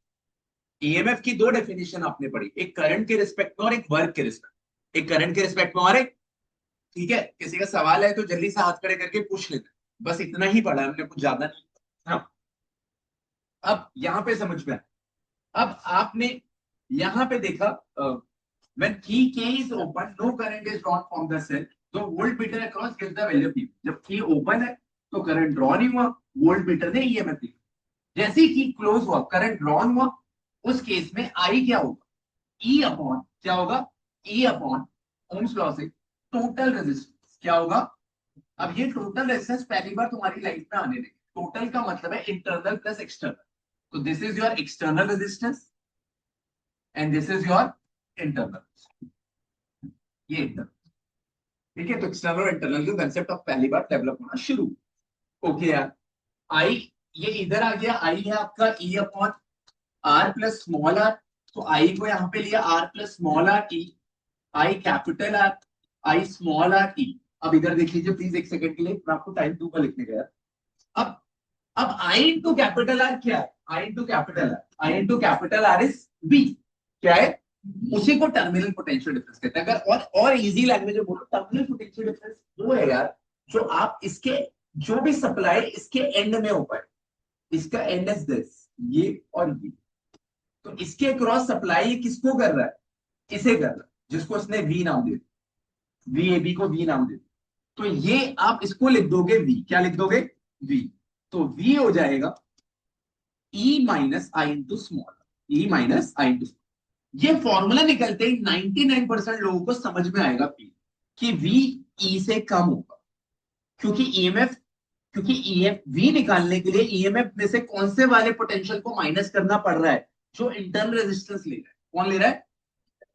ईएमएफ की दो डेफिनेशन आपने पढ़ी, एक करंट के रिस्पेक्ट में और एक वर्क के रिस्पेक्ट, एक करंट के रिस्पेक्ट में और एक, ठीक है। किसी का सवाल है तो जल्दी से हाथ खड़े करके पूछ लेते, बस इतना ही पढ़ा है हमने, कुछ ज्यादा नहीं। हाँ, अब यहां पे समझ में आया। अब आपने यहां पे देखा, when key k is open no current is drawn from the cell, तो volt meter across gives the value p। जब की ओपन है तो करंट ड्रॉ नहीं हुआ, वोल्ट मीटर ने ईएमएफ दी। जैसे ही की क्लोज हुआ, करंट ड्रॉन हुआ, उस केस में आई क्या होगा, ई अपॉन क्या होगा, ई अपॉन ओम्स लॉ से टोटल रेजिस्टेंस क्या होगा। अब ये टोटल रेजिस्टेंस पहली बार तुम्हारी लाइफ में आने लगी। टोटल का मतलब है इंटरनल प्लस एक्सटर्नल, तो this is your external resistance and this is your internal, ये इंटरनल। ठीक है, तो एक्सटर्नल और इंटरनल के कंसेप्ट ऑफ पहली बार डेवलप होना शुरू। ओके यार, आई ये इधर आ गया, आई है आपका E upon R plus small r, तो आई को यहाँ पे लिया R plus small r E, I capital R, I small r E. अब इधर देख लीजिए प्लीज एक सेकंड के लिए, मैं आपको टाइम टू का लिखने गया। अब अब आई इंटू कैपिटल आर क्या है, I into capital R, I into capital R is B, क्या है, उसी को टर्मिनल पोटेंशियल डिफरेंस कहते हैं। अगर और इजी लैंग्वेज में बोलो, टर्मिनल पोटेंशियल डिफरेंस वो है यार जो आप इसके, जो भी सप्लाई इसके एंड में हो पाए, इसका एंड इज दिस, ये और ये, तो इसके क्रॉस सप्लाई किसको कर रहा है, इसे कर रहा है, जिसको इसने वी नाम दे, वी ए बी को वी नाम दे। तो ये आप इसको लिख दोगे वी, क्या लिख दोगे, वी। तो वी हो जाएगा ई माइनस आई इंटू स्मॉल, ई माइनस आई इंटू। ये फॉर्मूला निकलते ही 99% लोगों को समझ में आएगा पी, कि वी ई से कम होगा, क्योंकि ईएमएफ, क्योंकि ईएफ वी निकालने के लिए ईएमएफ में से कौन से वाले पोटेंशियल को माइनस करना पड़ रहा है, जो इंटरनल रेजिस्टेंस ले रहा है, कौन ले रहा है।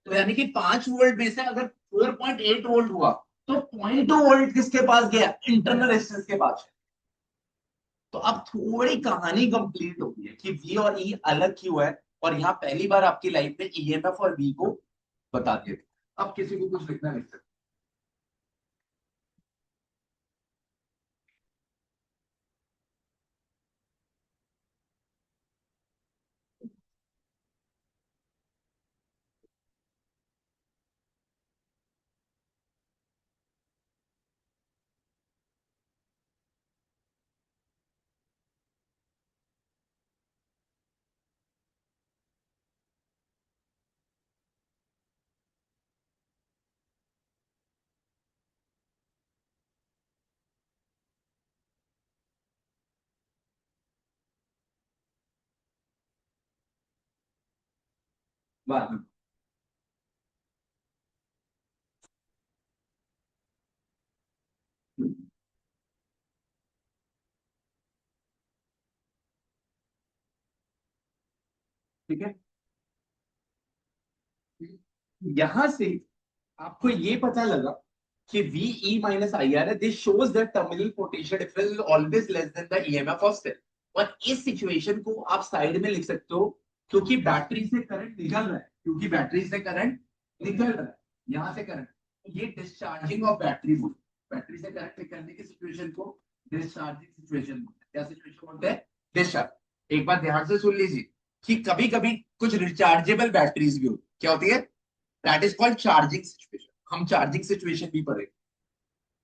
तो यानी कि 5 वोल्ट में से अगर 4.8 वोल्ट हुआ, तो 0.2 वोल्ट किसके पास गया, इंटरनल रेजिस्टेंस के पास। तो अब थोड़ी कहानी कंप्लीट हो गई है कि वी और ई अलग क्यों है, और यहाँ पहली बार आपकी लाइफ में ईएमएफ और वी को बता दिया। अब किसी को कुछ लिखना लिख सकते, बाद में। ठीक है, यहां से आपको ये पता लगा कि V E minus I R है, this shows that terminal potential difference is always less than the EMF of cell. और इस सिचुएशन को आप साइड में लिख सकते हो, क्योंकि बैटरी से करंट निकल रहा है, क्योंकि बैटरी से करंट निकल रहा है, यहां से करंट, तो ये डिस्चार्जिंग ऑफ बैटरी बोलते हैं। बैटरी से करंट निकलने की सिचुएशन को डिस्चार्जिंग सिचुएशन बोलते हैं। क्या सिचुएशन बोलते हैं, डिस्चार्ज। एक बात ध्यान से सुन लीजिए कि कभी कभी कुछ रिचार्जेबल बैटरीज भी होती, क्या होती है, that is called charging situation. हम चार्जिंग सिचुएशन भी पढ़ेंगे।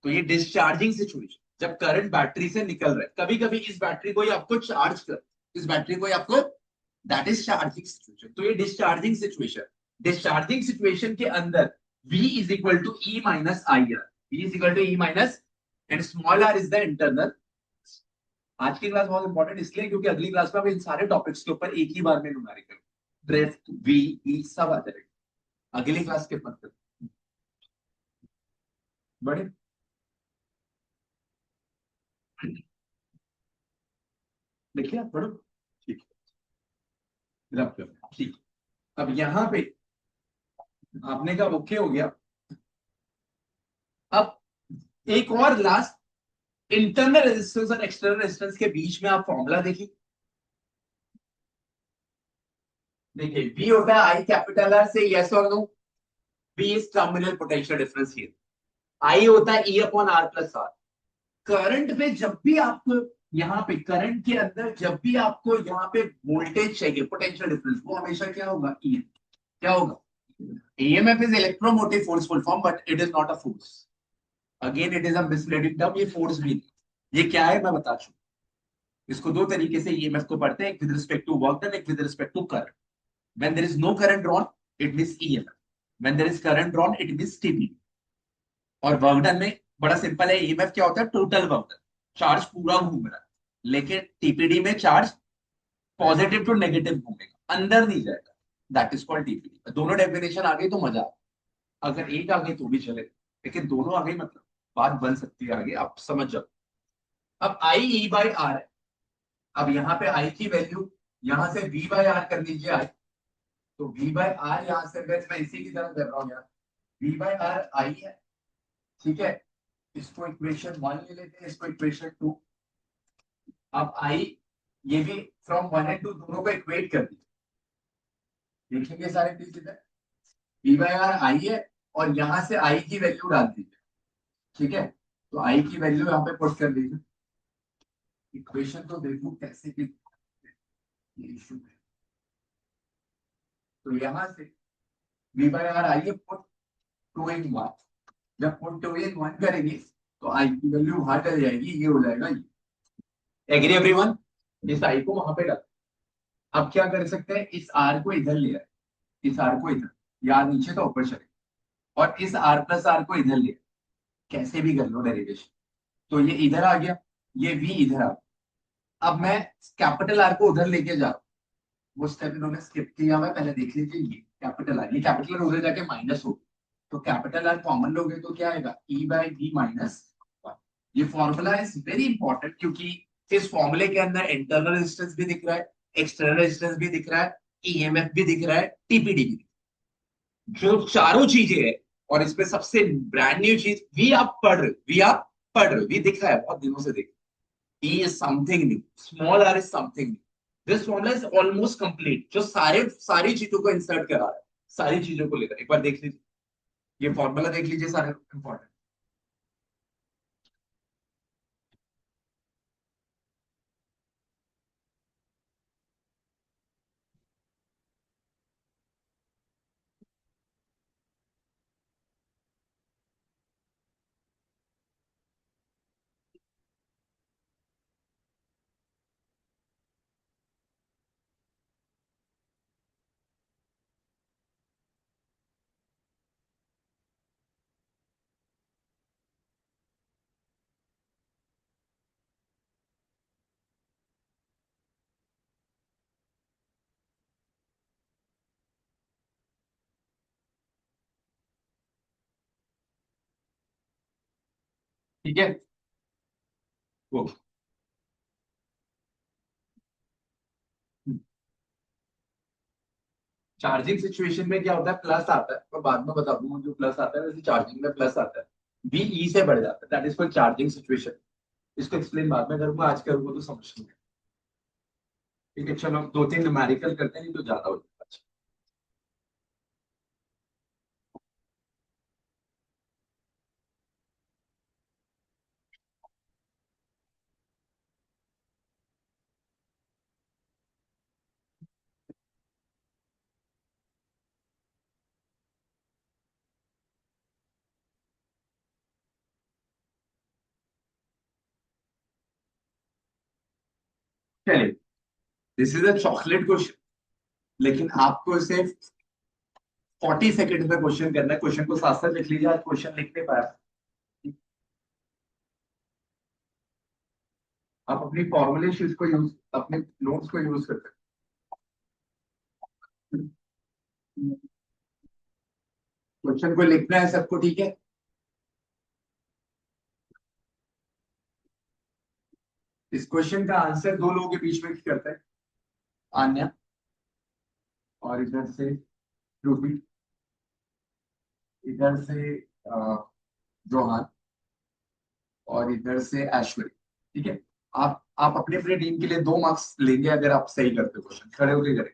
तो ये डिस्चार्जिंग सिचुएशन, जब करंट बैटरी से निकल रहा है, कभी कभी इस बैटरी को ही आपको चार्ज कर, इस बैटरी को ही आपको, दैट इज चार्जिंग सिचुएशन। तो ये डिस्चार्जिंग सिचुएशन, डिस्चार्जिंग सिचुएशन के अंदर V is equal to E minus I R, V is equal to E minus, and small r is the internal. आज की क्लास बहुत इंपॉर्टेंट इसलिए क्योंकि अगली क्लास में हम इन सारे टॉपिक्स के ऊपर एक ही बार में न्यूमेरिकल, ड्रिफ्ट, V E सब आ जाएगा अगली क्लास के पत्ते बड़े। देखिए आप पढ़ो, ठीक है, रख लो, ठीक। अब यहाँ पे आपने कहा ओके हो गया। अब एक और लास्ट, इंटरनल रेजिस्टेंस और एक्सटर्नल रेजिस्टेंस के बीच में आप फॉर्मूला देखिए। देखिए वी होता है आई कैपिटल आर से, यस और no, V is terminal potential difference here. I होता है E upon R plus R, current में जब भी आपको यहाँ पे करंट के अंदर जब भी आपको यहाँ पे वोल्टेज चाहिए, पोटेंशियल डिफरेंस, वो हमेशा क्या होगा, ई क्या होगा, EMF is electromotive force full form, but it is not a force. Again, it is a misleading term. ये force भी नहीं, ये क्या है मैं बता चुका। इसको दो तरीके से EMF को पढ़ते हैं, एक with respect to work done, एक with respect to current. When there is no current drawn, it means EMF. When there is current drawn, it means TP. और वर्क डन में बड़ा सिंपल है, EMF क्या होता है, टोटल वर्क डन, चार्ज पूरा घूम रहा है, लेकिन टीपीडी में चार्ज पॉजिटिव टू नेगेटिव घूमेगा, अंदर नहीं जाएगा, दैट इज कॉल्ड टीपीडी। दोनों डेफिनेशन आ गई तो मजा, अगर एक आ गई तो भी चले, लेकिन दोनों आ गई मतलब बात बन सकती है आगे, आप समझ जाओ। अब आई ई बाई आर है, अब यहाँ पे आई की वैल्यू यहां से वी बाई आर कर लीजिए आई, तो वी बाई आर यहां से मैं इसी की तरह कर रहा हूँ यार, वी बाई आर आई है, ठीक है, इसको इक्वेशन 1 ले लेते हैं, इसको इक्वेशन 2। अब आई ये भी फ्रॉम 1 एंड 2 दोनों को इक्वेट कर दीजिए, देखेंगे सारे चीज इधर, वी बाई आर आई है और यहां से आई की वैल्यू डाल दीजिए, ठीक है, तो आई की वैल्यू यहाँ पे पुट कर दीजिए, इक्वेशन तो देखो कैसे भी इशू है, तो यहां से वी बाई आर आई है, पुट 2 इन 1, जब पुट 2 इन 1 करेंगे तो आई की वैल्यू वहां चल जाएगी, ये हो जाएगा ये। एग्री एवरीवन, इस आई को वहां पे डाल, अब क्या कर सकते हैं, इस आर को इधर ले आए, इस आर को इधर, या नीचे तो ऊपर चले, और इस आर प्लस आर को इधर ले, कैसे भी कर लो डेरिवेशन, तो ये इधर आ गया, ये वी इधर आ गया। अब मैं कैपिटल आर को उधर लेके जा रहा हूँ, वो स्टेप इन्होंने स्किप किया, मैं पहले देख लीजिए, ये कैपिटल आर, ये कैपिटल आर उधर जाके माइनस हो, तो कैपिटल आर कॉमन लोगे तो क्या आएगा, ई बाई वी माइनस 1। ये फॉर्मूला इज वेरी इंपॉर्टेंट, क्योंकि इस फॉर्मूले के अंदर इंटरनल रेजिस्टेंस भी दिख रहा है, एक्सटर्नल रेजिस्टेंस भी दिख रहा है, ईएमएफ भी दिख रहा है, टीपीडी भी, जो चारों चीजें है, और इसमें सबसे ब्रांड न्यू चीज, वी आप पढ़ रहे, वी आप पढ़ रहे, वी दिख रहा है बहुत दिनों से, देख, E is something new, small r is something new. This formula is almost complete, जो सारी चीजों को इंसर्ट करा रहा है, सारी चीजों को लेकर, एक बार देख लीजिए, ये फॉर्मूला देख लीजिए, सारे इंपॉर्टेंट। ठीक है, वो चार्जिंग सिचुएशन में क्या होता है, प्लस आता है, मैं बाद में बता दूंगा जो प्लस आता है, वैसे चार्जिंग में प्लस आता है, बी ई से बढ़ जाता है, that is called charging situation. इसको एक्सप्लेन बाद में करूंगा, आज करूंगा तो समझ लूंगा। ठीक है, चलो दो तीन न्यूमेरिकल करते हैं, नहीं तो ज्यादा हो जाएगा। अच्छा, चलिए, this is a chocolate question, लेकिन आपको इसे 40 सेकेंड में क्वेश्चन करना है, क्वेश्चन को साथ साथ लिख लीजिए, आज क्वेश्चन लिख नहीं पाया, आप अपनी फॉर्मूले शीट को यूज, अपने नोट्स को यूज करते हैं, क्वेश्चन को लिखना है सबको, ठीक है। इस क्वेश्चन का आंसर दो लोगों के बीच में करते हैं, आन्या और इधर से रूबी, इधर से जोहान, और इधर से ऐश्वर्य, ठीक है। आप अपने अपने टीम के लिए 2 मार्क्स लेंगे अगर आप सही करते हो क्वेश्चन, खड़े होके करें।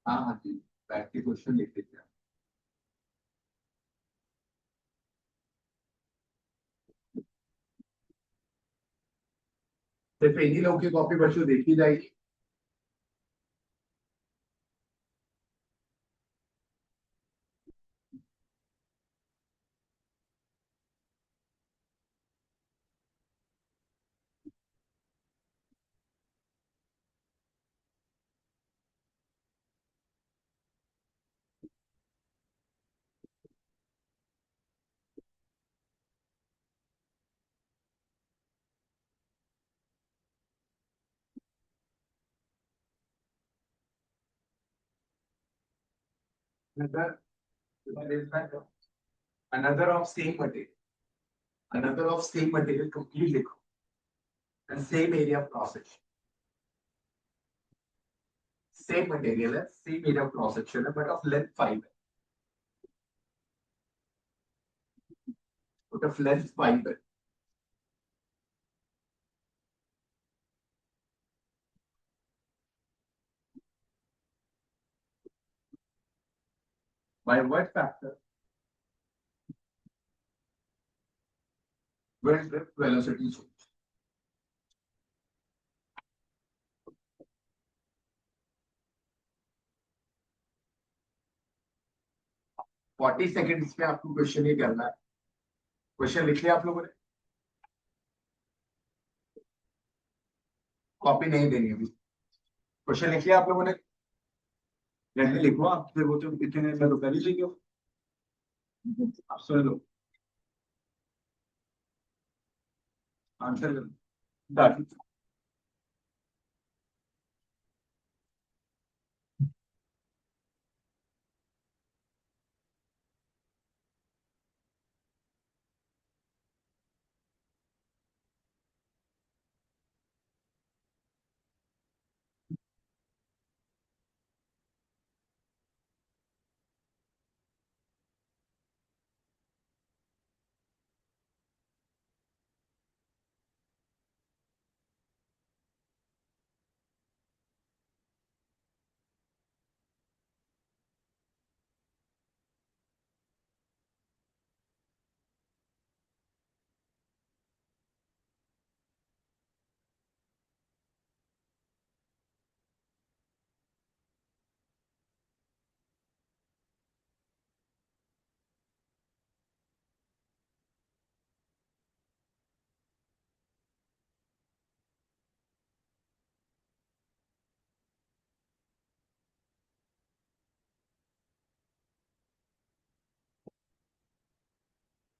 हाँ हाँ जी, बैठ के क्वेश्चन लिख लीजिए। सिर्फ इन्हीं लोगों की कॉपी बच्चों देखी जाएगी। Another, another of same material, another of same material completely and same area of cross section. Same material है, same area of cross section है, but of length 5 है, but of length 5 है. By what factor will drift velocity change? 40 seconds में आपको question ही करना है. Question लिख लिया आप लोगों ने? कॉपी नहीं देनी अभी. क्वेश्चन लिख लिया आप लोगों ने? जल्दी लिखो आप, फिर वो तो इतने में तो कर ही लेंगे. आप सुन लो, आंसर कर.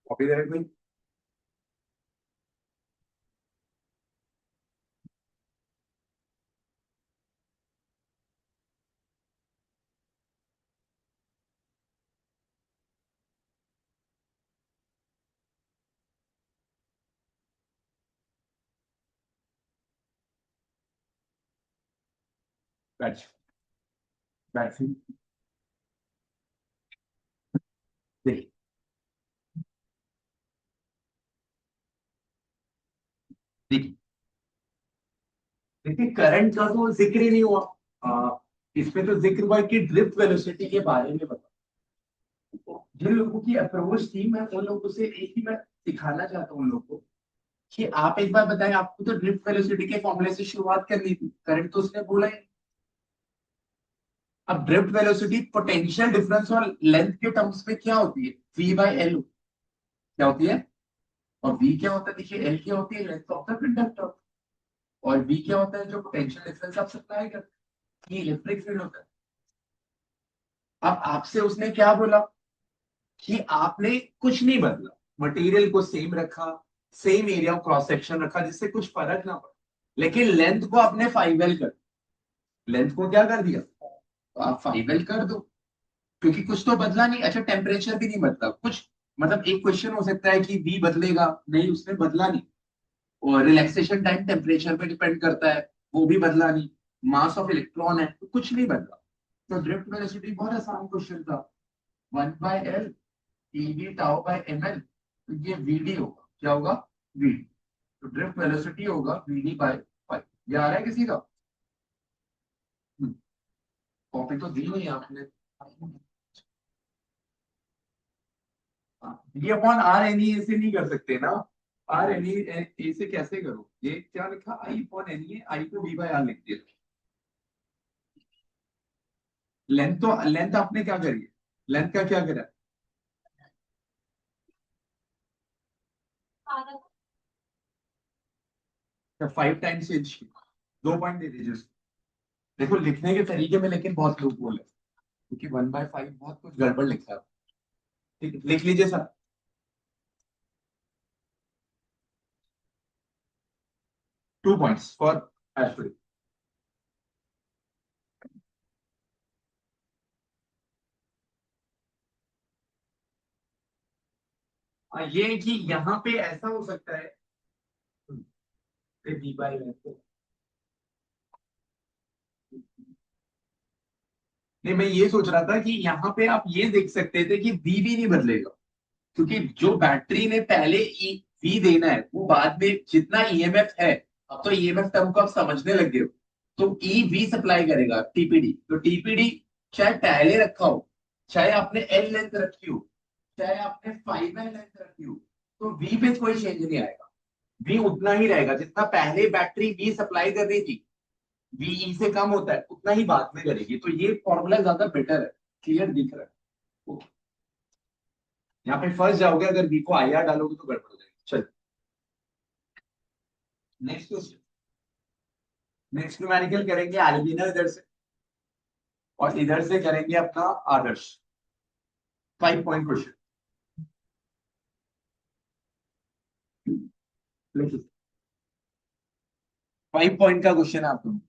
कॉपी दे रहे. बैठ बैठ देखिए, देखिए, देखिए, करंट का तो जिक्र ही नहीं हुआ. इसमें तो जिक्र हुआ कि ड्रिफ्ट वेलोसिटी के बारे में बता. जिन लोगों की अप्रोच थी, मैं उन लोगों से एक ही मैं सिखाना चाहता हूँ उन लोगों को कि आप एक बार बताएं, आपको तो ड्रिफ्ट वेलोसिटी के फॉर्मूले से शुरुआत करनी थी. करंट तो उसने बोला ही. अब ड्रिफ्ट वेलोसिटी पोटेंशियल डिफरेंस और लेंथ के टर्म्स में क्या होती है? वी बाई एल क्या होती है? और वी क्या होता है? देखिए, एल क्या होती है? Length of the conductor. और वी क्या होता है? जो पोटेंशियल डिफरेंस आप सप्लाई करते हैं, ये इलेक्ट्रिक फील्ड होता है. अब आपसे उसने क्या बोला कि आपने कुछ नहीं बदला, मटेरियल को सेम रखा, same area of cross section रखा, जिससे कुछ फर्क ना पड़ा, लेकिन लेंथ को आपने 5L कर, लेंथ को क्या कर दिया? तो आप 5L कर दो, क्योंकि कुछ तो बदला नहीं. अच्छा, टेम्परेचर भी नहीं बदला कुछ. मतलब एक क्वेश्चन हो सकता है कि वी बदलेगा, नहीं, उसने बदला नहीं. और रिलैक्सेशन टाइम टेम्परेचर पे डिपेंड करता है, वो भी बदला नहीं. मास ऑफ इलेक्ट्रॉन है, तो कुछ नहीं बदला. तो ड्रिफ्ट वेलोसिटी बहुत आसान क्वेश्चन था. 1/L TV tau bye ml. तो ये वीडी होगा. क्या होगा? वीडी. तो ड्रिफ्ट वेलोसिटी होगा वीडी बाय 5. ये आ रहा है किसी का? कॉपी तो दी नहीं आपने. डी अपॉन आर एन ऐसे नहीं कर सकते ना. आर एन ए से कैसे करो, ये क्या लिखा, आई अपॉन एन, ए आई को वी बाय आर लिख दिया। लेंथ तो लेंथ आपने क्या करी है, लेंथ का क्या करा, 5 टाइम्स चेंज की, 2 पॉइंट दे दीजिए उसको। देखो लिखने के तरीके में लेकिन बहुत लूप होल है, क्योंकि 1/5 बहुत कुछ गड़बड़ लिखा है। ठीक है, लिख लीजिए सर। 2 points for एशुरी। ये है कि यहाँ पे ऐसा हो सकता है, वी बाई लेंथ, नहीं मैं ये सोच रहा था कि यहाँ पे आप ये देख सकते थे कि वी भी नहीं बदलेगा, क्योंकि जो बैटरी ने पहले वी देना है वो बाद में जितना ईएमएफ है, अब तो ईएमएफ टर्म को आप समझने लग गए हो, तो ई वी सप्लाई करेगा टीपीडी, तो टीपीडी चाहे पहले रखा हो, चाहे आपने एल लेंथ रखी हो, चाहे आपने 5 एल लेंथ रखी हो, तो वी पे कोई चेंज नहीं आएगा। वी उतना ही रहेगा जितना पहले बैटरी वी सप्लाई कर रही थी, वी ई से कम होता है उतना ही बाद में करेगी, तो ये फॉर्मूला ज्यादा बेटर है, क्लियर दिख रहा है। यहाँ पे फंस जाओगे, अगर वी को आई आर डालोगे तो गड़बड़ हो जाएगी। चल नेक्स्ट क्वेश्चन, नेक्स्ट न्यूमेरिकल करेंगे एल्बिना इधर से, और इधर से करेंगे अपना आदर्श। 5 पॉइंट क्वेश्चन, 5 पॉइंट का क्वेश्चन है आपको।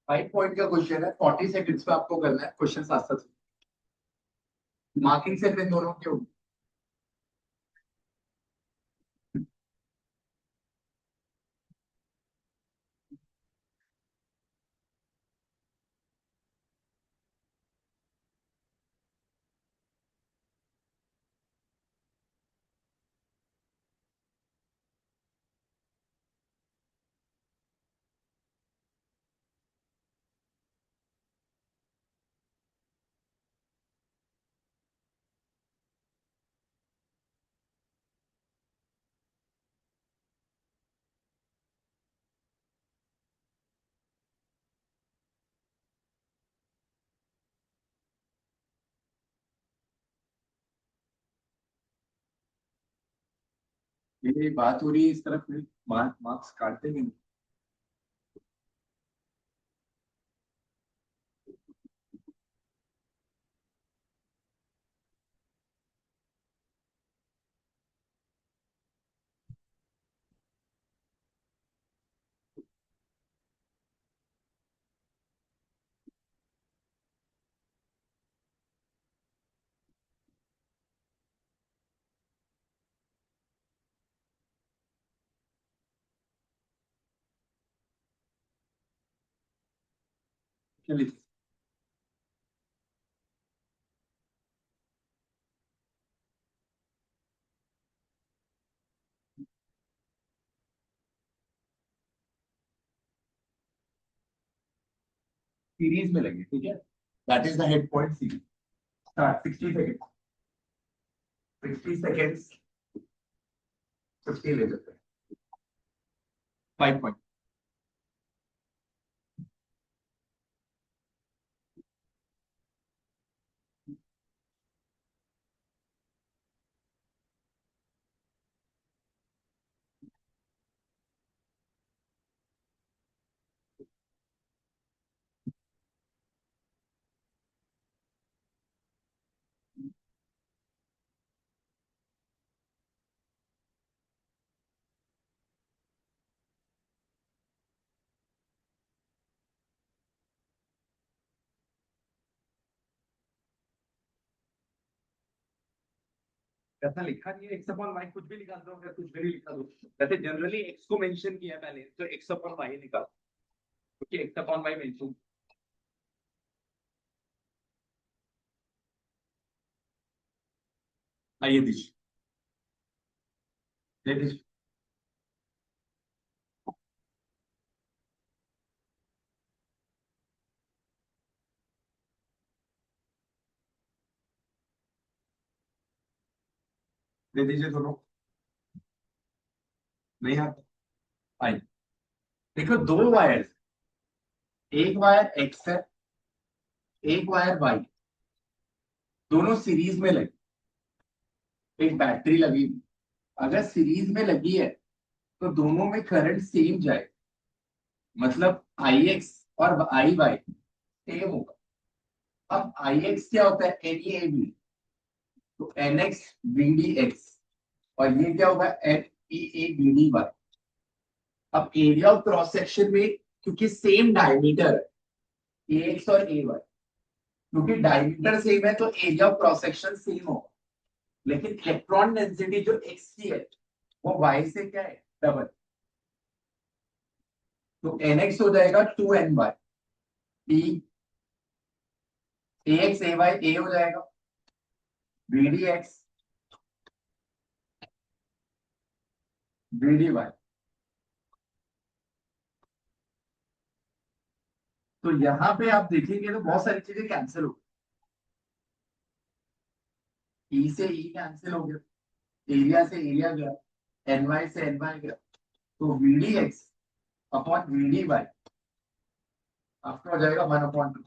फाइव पॉइंट का क्वेश्चन है, 40 सेकंड्स पे आपको करना है क्वेश्चन साथ साथ, मार्किंग से फिर दोनों की होगी। ये बात हो रही है इस तरफ में, मार्क्स काटते नहीं। चलिए सीरीज में लगे, ठीक है, that is the head point series. Start 60 second, 60 seconds, 50 ले लेते हैं। 5 पॉइंट, ऐसा लिखा नहीं है एक्स अपॉन वाई, कुछ भी निकाल दो, अगर कुछ भी नहीं लिखा दो। वैसे जनरली एक्स को मेंशन किया है पहले, तो एक्स अपॉन वाई निकाल, क्योंकि एक्स अपॉन वाई मेंशन। आइए दीजिए, दे दीजिए। दे दीजिए दोनों। नहीं आता। आइए, देखो दो वायर्स, एक वायर एक्स है, एक वायर वाई, दोनों सीरीज में लगी, एक बैटरी लगी। अगर सीरीज में लगी है तो दोनों में करंट सेम जाए, मतलब आई एक्स और आई वाई सेम होगा। अब आई एक्स क्या होता है, एन ई ए बी, तो n x B D x, और ये क्या होगा, n e A b D y. अब एरिया ऑफ क्रॉस सेक्शन में, क्योंकि सेम डायमीटर है ए एक्स और ए वाई, क्योंकि डायमीटर सेम है तो area of cross section same होगा। लेकिन इलेक्ट्रॉन डेंसिटी जो एक्स की है वो वाई से क्या है, डबल। तो एन एक्स हो जाएगा 2 n Y, D A X A Y A हो जाएगा, B D X B D Y. तो यहाँ पे आप देखेंगे तो बहुत सारी चीजें कैंसिल हो गई, ई से ई कैंसिल हो गया, एरिया से एरिया गया, एन वाई से एन वाई गया, तो v d x upon v d y आपका हो जाएगा 1/2,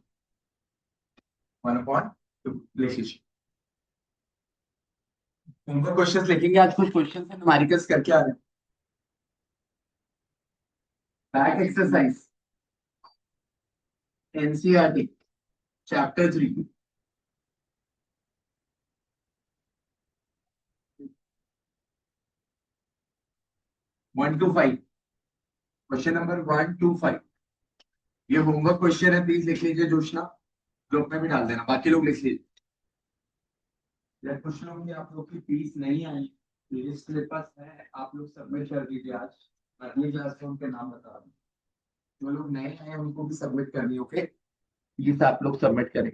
1/2 लिख लीजिए। उनको क्वेश्चंस लिखेंगे, आज कुछ क्वेश्चंस है न्यूमेरिकल्स करके आ रहे हैं। Back exercise, NCERT chapter 3, 1 to 5, question number 1 to 5। ये होमवर्क क्वेश्चन है, प्लीज लिख लीजिए जोशना, ग्रुप में भी डाल देना, बाकी लोग लिख लीजिए। यार कुछ लोग भी, आप लोग की फीस नहीं आई, लिस्ट मेरे पास है, आप लोग सबमिट कर दीजिए आज, मैं अगली क्लास में उनके नाम बता दूँ। जो लोग नए आए हैं उनको भी सबमिट करनी, ओके, प्लीज आप लोग सबमिट करें।